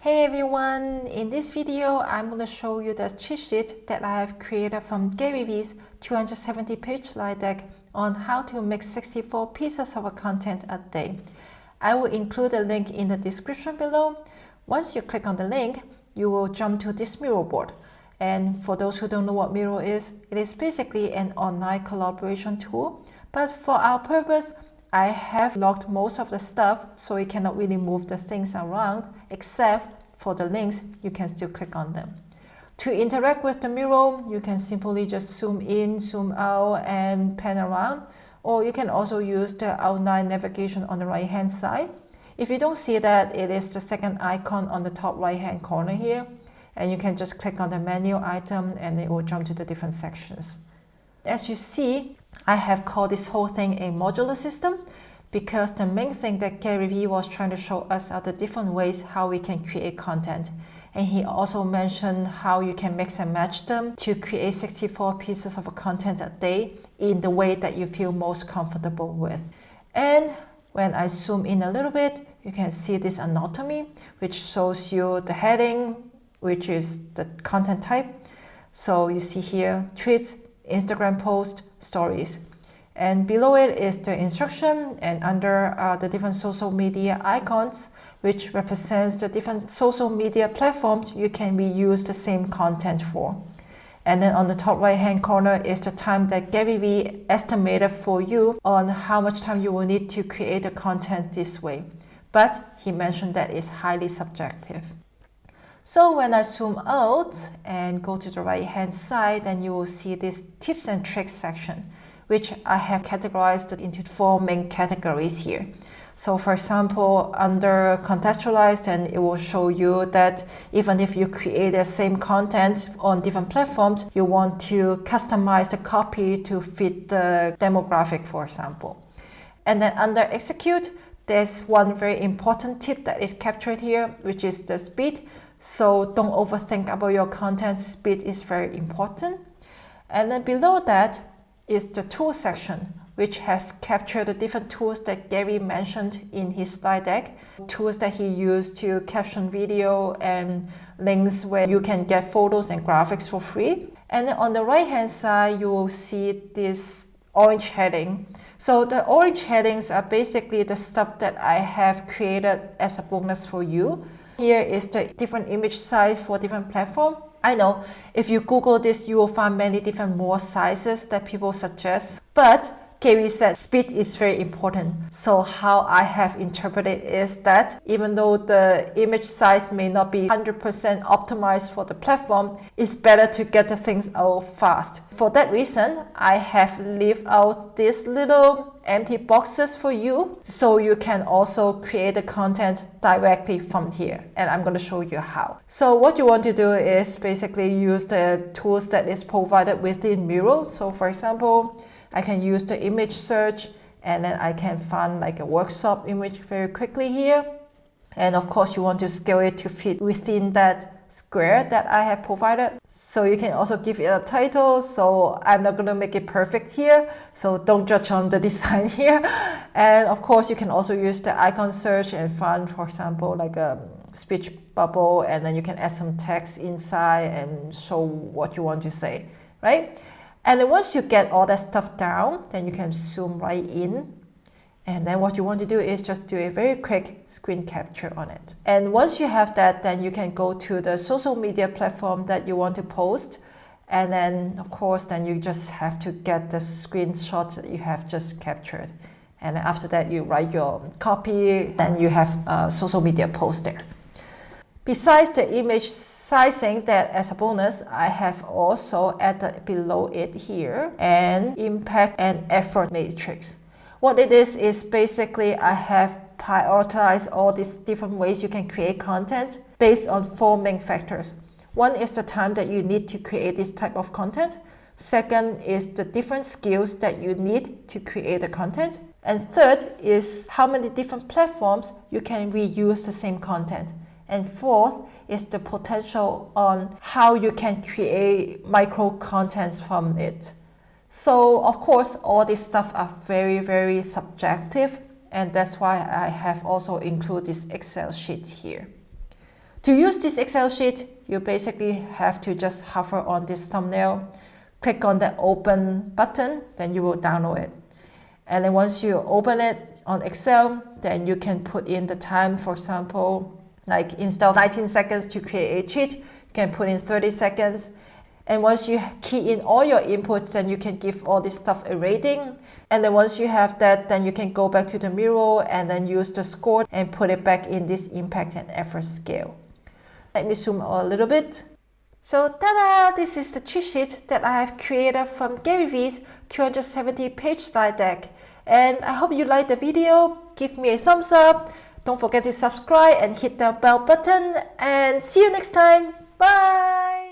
Hey everyone! In this video, I'm going to show you the cheat sheet that I have created from Gary Vee's 270-page slide deck on how to make 64 pieces of content a day. I will include a link in the description below. Once you click on the link, you will jump to this Mural board. And for those who don't know what Mural is, it is basically an online collaboration tool. But for our purpose, I have locked most of the stuff, so you cannot really move the things around, except for the links, you can still click on them. To interact with the Mural, you can simply just zoom in, zoom out, and pan around, or you can also use the outline navigation on the right hand side. If you don't see that, it is the second icon on the top right hand corner here, and you can just click on the menu item and it will jump to the different sections. As you see, I have called this whole thing a modular system because the main thing that Gary Vee was trying to show us are the different ways how we can create content. And he also mentioned how you can mix and match them to create 64 pieces of content a day in the way that you feel most comfortable with. And when I zoom in a little bit, you can see this anatomy, which shows you the heading, which is the content type. So you see here, tweets, Instagram post, stories. And below it is the instruction, and under the different social media icons, which represents the different social media platforms you can reuse the same content for. And then on the top right hand corner is the time that Gary Vee estimated for you on how much time you will need to create the content this way. But he mentioned that it's highly subjective. So when I zoom out and go to the right hand side, then you will see this tips and tricks section, which I have categorized into 4 main categories here. So for example, under contextualized, and it will show you that even if you create the same content on different platforms, you want to customize the copy to fit the demographic, for example. And then under execute, there's one very important tip that is captured here, which is the speed. So don't overthink about your content. Speed is very important. And then below that is the tool section, which has captured the different tools that Gary mentioned in his slide deck. Tools that he used to caption video and links where you can get photos and graphics for free. And then on the right hand side, you will see this orange heading. So the orange headings are basically the stuff that I have created as a bonus for you. Here is the different image size for different platforms. I know if you Google this, you will find many different more sizes that people suggest. But Gary said speed is very important. So how I have interpreted is that even though the image size may not be 100% optimized for the platform, it's better to get the things out fast. For that reason, I have left out these little empty boxes for you, so you can also create the content directly from here. And I'm going to show you how. So what you want to do is basically use the tools that is provided within Mural. So for example, I can use the image search, and then I can find like a workshop image very quickly here. And of course, you want to scale it to fit within that square that I have provided. So you can also give it a title. So I'm not going to make it perfect here, so don't judge on the design here. And of course, you can also use the icon search and find, for example, like a speech bubble, and then you can add some text inside and show what you want to say, right? And then once you get all that stuff down, then you can zoom right in. And then what you want to do is just do a very quick screen capture on it. And once you have that, then you can go to the social media platform that you want to post. And then, of course, then you just have to get the screenshot that you have just captured. And after that, you write your copy, then you have a social media post there. Besides the image sizing, that as a bonus, I have also added below it here an impact and effort matrix. What it is basically I have prioritized all these different ways you can create content based on 4 main factors. One is the time that you need to create this type of content. Second is the different skills that you need to create the content. And third is how many different platforms you can reuse the same content. And fourth is the potential on how you can create micro contents from it. So of course, all this stuff are very, very subjective, and that's why I have also included this Excel sheet here. To use this Excel sheet, you basically have to just hover on this thumbnail, click on the open button, then you will download it. And then once you open it on Excel, then you can put in the time. For example, like instead of 19 seconds to create a sheet, you can put in 30 seconds. And once you key in all your inputs, then you can give all this stuff a rating. And then once you have that, then you can go back to the Mural and then use the score and put it back in this impact and effort scale. Let me zoom out a little bit. So ta-da! This is the cheat sheet that I have created from Gary Vee's 270-page slide deck. And I hope you liked the video. Give me a thumbs up. Don't forget to subscribe and hit the bell button. And see you next time. Bye!